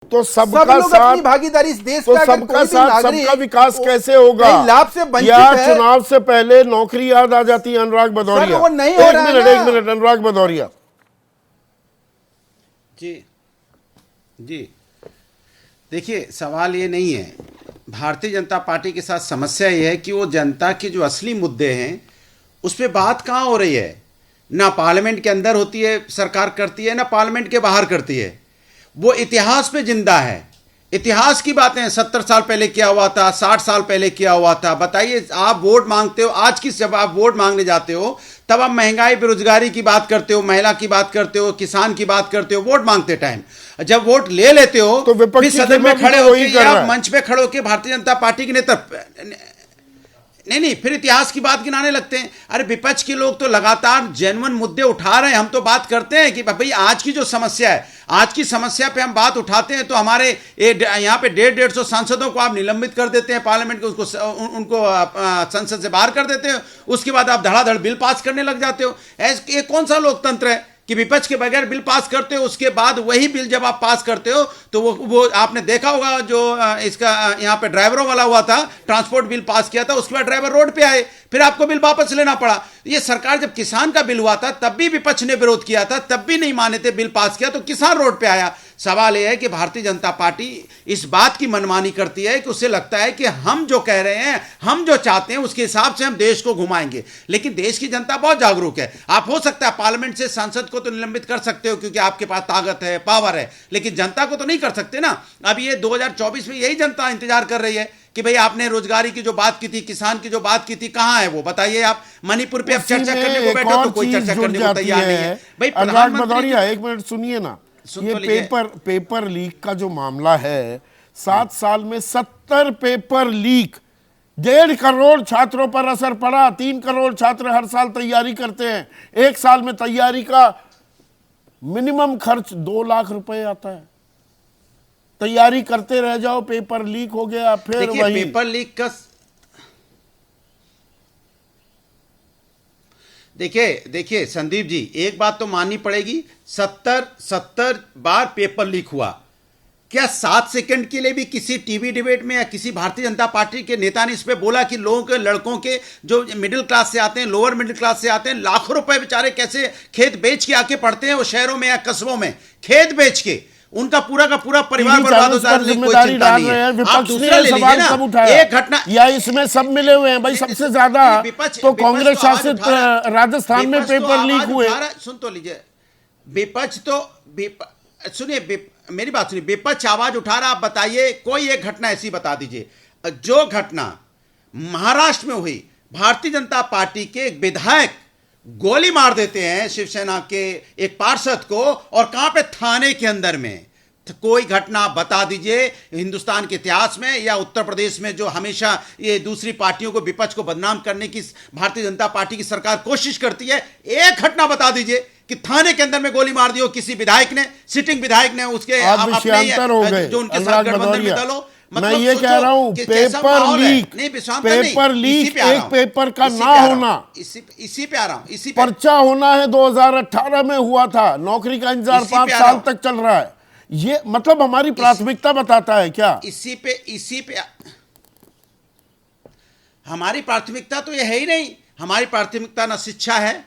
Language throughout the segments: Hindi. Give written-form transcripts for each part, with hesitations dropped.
तो सब सबका लोग साथ, अपनी भागीदारी इस देश तो का, अगर सबका कोई भी साथ नागरिक सबका विकास कैसे होगा? कई लाभ से वंचित या है, चुनाव से पहले नौकरी याद आ जाती है अनुराग भदौरिया? वो नहीं हो रहा है ना। एक मिनट अनुराग भदौरिया जी जी, देखिए सवाल ये नहीं है। भारतीय जनता पार्टी के साथ समस्या ये है कि वो जनता के जो असली मुद्दे हैं उस पर बात कहाँ हो रही है। ना पार्लियामेंट के अंदर होती है, सरकार करती है, ना पार्लियामेंट के बाहर करती है। वो इतिहास पे जिंदा है। इतिहास की बातें 70 साल पहले क्या हुआ था, 60 साल पहले क्या हुआ था। बताइए, आप वोट मांगते हो आज की, जब आप वोट मांगने जाते हो तब आप महंगाई बेरोजगारी की बात करते हो, महिला की बात करते हो, किसान की बात करते हो वोट मांगते टाइम। जब वोट ले लेते हो तो फिर सदन में खड़े वही होकर कर या रहा है। मंच पे खड़े होकर भारतीय जनता पार्टी के नेता नहीं, फिर इतिहास की बात गिनाने लगते हैं। अरे विपक्ष के लोग तो लगातार जेन्युइन मुद्दे उठा रहे हैं। हम तो बात करते हैं कि भाई आज की जो समस्या है, आज की समस्या पे हम बात उठाते हैं तो हमारे यहाँ पे 150 सांसदों को आप निलंबित कर देते हैं पार्लियामेंट के, उनको संसद से बाहर कर देते हैं। उसके बाद आप धड़ाधड़ बिल पास करने लग जाते हो। ये कौन सा लोकतंत्र है कि विपक्ष के बगैर बिल पास करते हो, उसके बाद वही बिल जब आप पास करते हो तो वो आपने देखा होगा जो इसका यहाँ पे ड्राइवरों वाला हुआ था, ट्रांसपोर्ट बिल पास किया था, उसके बाद ड्राइवर रोड पे आए, फिर आपको बिल वापस लेना पड़ा। ये सरकार जब किसान का बिल हुआ था तब भी विपक्ष ने विरोध किया था, तब भी नहीं माने थे, बिल पास किया तो किसान रोड पे आया। सवाल यह है कि भारतीय जनता पार्टी इस बात की मनमानी करती है कि उसे लगता है कि हम जो कह रहे हैं, हम जो चाहते हैं उसके हिसाब से हम देश को घुमाएंगे। लेकिन देश की जनता बहुत जागरूक है। आप हो सकता है पार्लियामेंट से सांसद को तो निलंबित कर सकते हो क्योंकि आपके पास ताकत है, पावर है, लेकिन जनता को तो नहीं कर सकते ना। अब ये 2024 में यही जनता इंतजार कर रही है कि भाई आपने रोजगारी की जो बात की थी, किसान की जो बात की थी, कहां है वो बताइए। आप मणिपुर पे अब चर्चा करने को बैठो तो कोई चर्चा करने को तैयार नहीं है। भाई अनुराग भदौरिया एक मिनट सुनिए ना, ये तो पेपर लीक का जो मामला है, 7 साल में 70 पेपर लीक, 1.5 करोड़ छात्रों पर असर पड़ा। 3 करोड़ छात्र हर साल तैयारी करते हैं। एक साल में तैयारी का मिनिमम खर्च 2 लाख रुपए आता है। तैयारी करते रह जाओ, पेपर लीक हो गया, फिर वही पेपर लीक का देखिए संदीप जी, एक बात तो माननी पड़ेगी, 70 बार पेपर लीक हुआ। क्या 7 सेकंड के लिए भी किसी टीवी डिबेट में या किसी भारतीय जनता पार्टी के नेता ने इस पे बोला कि लोगों के, लड़कों के जो मिडिल क्लास से आते हैं, लोअर मिडिल क्लास से आते हैं, लाखों रुपए बेचारे कैसे खेत बेच के आके पढ़ते हैं वो शहरों में या कस्बों में, खेत बेच के उनका पूरा का पूरा परिवार बर्बाद होता है, कोई चिंता नहीं है। आप दूसरा ले लीजिए ना, एक घटना या इसमें सब मिले हुए हैं भाई। सबसे ज्यादा तो कांग्रेस शासित राजस्थान में पेपर लीक हुए। सुन तो लीजिए, विपक्ष तो सुनिए, मेरी बात सुनिए, विपक्ष आवाज उठा रहा। आप बताइए कोई एक घटना ऐसी बता दीजिए जो घटना महाराष्ट्र में हुई, भारतीय जनता पार्टी के एक विधायक गोली मार देते हैं शिवसेना के एक पार्षद को, और कहां पे, थाने के अंदर में। कोई घटना बता दीजिए हिंदुस्तान के इतिहास में या उत्तर प्रदेश में जो हमेशा ये दूसरी पार्टियों को, विपक्ष को बदनाम करने की भारतीय जनता पार्टी की सरकार कोशिश करती है। एक घटना बता दीजिए कि थाने के अंदर में गोली मार दी हो किसी विधायक ने, सिटिंग विधायक ने, उसके अपने जो उनके साथ गठबंधन में दल हो। मैं ये कह रहा हूं पेपर लीक, पेपर लीक एक पेपर का ना होना, इसी पे आ रहा हूं, इसी पर्चा होना है 2018 में हुआ था। नौकरी का इंतजार 5 साल तक चल रहा है। ये मतलब हमारी प्राथमिकता बताता है क्या? इसी पे हमारी प्राथमिकता तो ये है ही नहीं। हमारी प्राथमिकता ना शिक्षा है,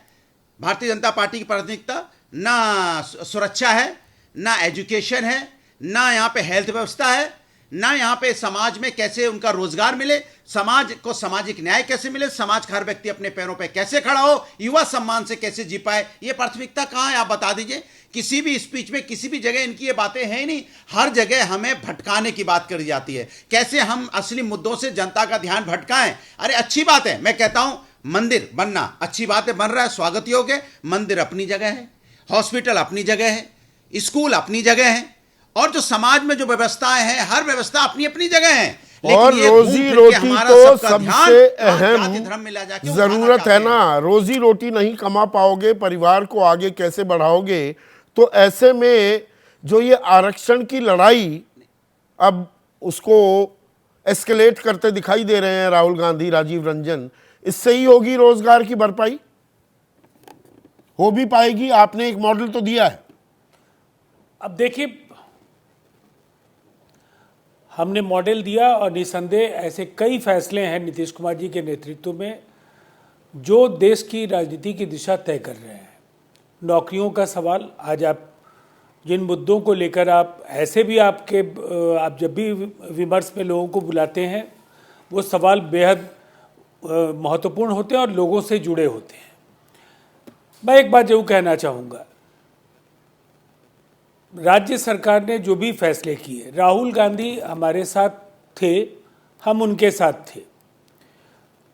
भारतीय जनता पार्टी की प्राथमिकता ना सुरक्षा है, ना एजुकेशन है, ना यहाँ पे हेल्थ व्यवस्था है, ना यहाँ पे समाज में कैसे उनका रोजगार मिले, समाज को सामाजिक न्याय कैसे मिले, समाज का हर व्यक्ति अपने पैरों पे कैसे खड़ा हो, युवा सम्मान से कैसे जी पाए। ये प्राथमिकता कहाँ है आप बता दीजिए। किसी भी स्पीच में, किसी भी जगह इनकी ये बातें हैं ही नहीं। हर जगह हमें भटकाने की बात करी जाती है, कैसे हम असली मुद्दों से जनता का ध्यान भटकाएं। अरे अच्छी बात है, मैं कहता हूं मंदिर बनना अच्छी बात है, बन रहा है, स्वागत योग्य है। मंदिर अपनी जगह है, हॉस्पिटल अपनी जगह है, स्कूल अपनी जगह है, और जो समाज में जो व्यवस्थाएं हैं, हर व्यवस्था अपनी अपनी जगह है। और रोजी रोटी तो सबसे अहम जरूरत है ना। रोजी रोटी नहीं कमा पाओगे, परिवार को आगे कैसे बढ़ाओगे? तो ऐसे में जो ये आरक्षण की लड़ाई अब उसको एस्केलेट करते दिखाई दे रहे हैं राहुल गांधी, राजीव रंजन, इससे ही होगी रोजगार की भरपाई? हो भी पाएगी? आपने एक मॉडल तो दिया है। अब देखिए, हमने मॉडल दिया और निसंदेह ऐसे कई फैसले हैं नीतीश कुमार जी के नेतृत्व में जो देश की राजनीति की दिशा तय कर रहे हैं। नौकरियों का सवाल, आज आप जिन मुद्दों को लेकर आप जब भी विमर्श में लोगों को बुलाते हैं वो सवाल बेहद महत्वपूर्ण होते हैं और लोगों से जुड़े होते हैं। मैं एक बात जरूर कहना चाहूँगा, राज्य सरकार ने जो भी फैसले किए, राहुल गांधी हमारे साथ थे, हम उनके साथ थे।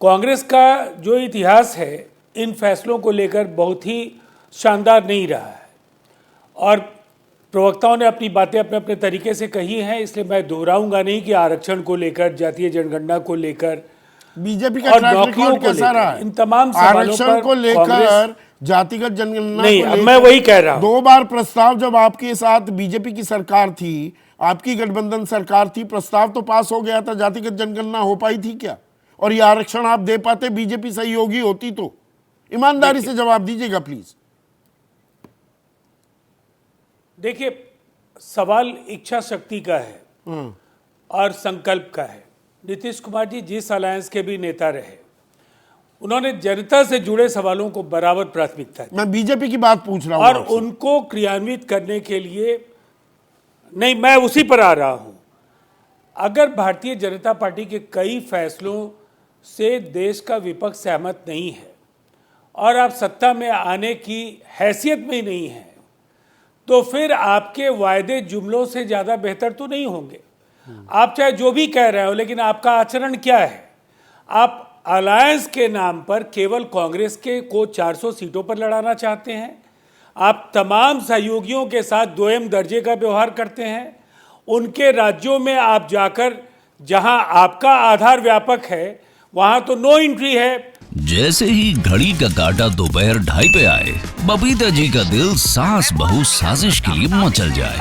कांग्रेस का जो इतिहास है इन फैसलों को लेकर बहुत ही शानदार नहीं रहा है और प्रवक्ताओं ने अपनी बातें अपने अपने तरीके से कही हैं, इसलिए मैं दोहराऊंगा नहीं कि आरक्षण को लेकर, जातीय जनगणना को लेकर, बीजेपी का और ट्रैक नौकरियों रिकॉर्ड को कैसा रहा लेकर, है? इन तमाम सवालों आरक्षण पर को लेकर, जातिगत जनगणना नहीं, को अब लेकर मैं वही कह रहा हूं। 2 बार प्रस्ताव जब आपके साथ बीजेपी की सरकार थी, आपकी गठबंधन सरकार थी, प्रस्ताव तो पास हो गया था, जातिगत जनगणना हो पाई थी क्या? और ये आरक्षण आप दे पाते बीजेपी सहयोगी होती तो? ईमानदारी से जवाब दीजिएगा प्लीज। देखिए, सवाल इच्छा शक्ति का है और संकल्प का है। नीतीश कुमार जी जिस अलायंस के भी नेता रहे, उन्होंने जनता से जुड़े सवालों को बराबर प्राथमिकता दी। मैं बीजेपी की बात पूछ रहा हूं और आपसे। उनको क्रियान्वित करने के लिए नहीं, मैं उसी पर आ रहा हूं। अगर भारतीय जनता पार्टी के कई फैसलों से देश का विपक्ष सहमत नहीं है और आप सत्ता में आने की हैसियत में ही नहीं है, तो फिर आपके वायदे जुमलों से ज़्यादा बेहतर तो नहीं होंगे। आप चाहे जो भी कह रहे हो, लेकिन आपका आचरण क्या है? आप अलायंस के नाम पर केवल कांग्रेस के को 400 सीटों पर लड़ाना चाहते हैं। आप तमाम सहयोगियों के साथ दोयम दर्जे का व्यवहार करते हैं। उनके राज्यों में आप जाकर जहां आपका आधार व्यापक है वहां तो नो एंट्री है। जैसे ही घड़ी का काटा दोपहर 2:30 पे आए, बबीता जी का दिल सास बहू साजिश के लिए मचल जाए।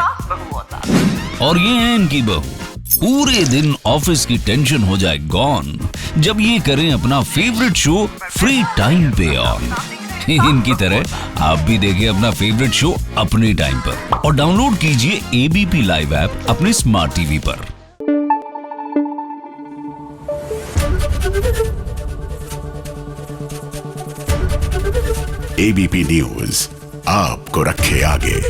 और ये है इनकी बहू, पूरे दिन ऑफिस की टेंशन हो जाए गॉन जब ये करें अपना फेवरेट शो फ्री टाइम पे ऑन। इनकी तरह आप भी देखिए अपना फेवरेट शो अपने टाइम पर और डाउनलोड कीजिए एबीपी लाइव ऐप अपने स्मार्ट टीवी पर। एबीपी न्यूज आपको रखे आगे।